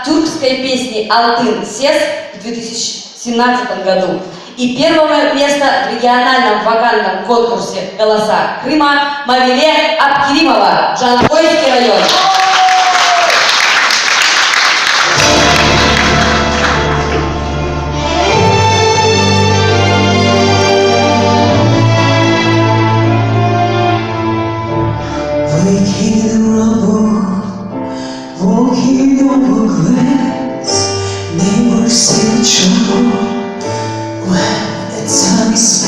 тюркской песни «Алтын Сес» в 2017 году. И первое место в региональном вокальном конкурсе «Голоса Крыма» Мавиле Абкеримова, Жанкойский район. Walking over grass, neighbors see trouble when the time is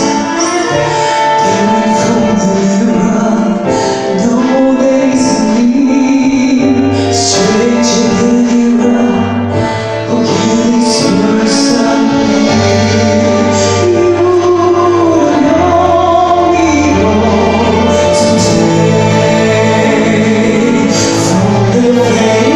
peering from the mirror. No days to me, stranger than you are. Oh, you whisper something. You know me wrong today. From the way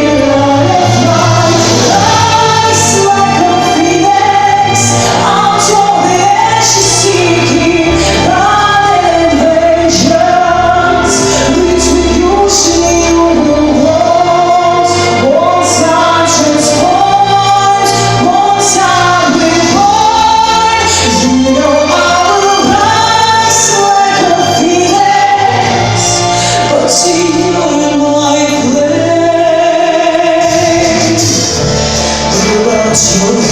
your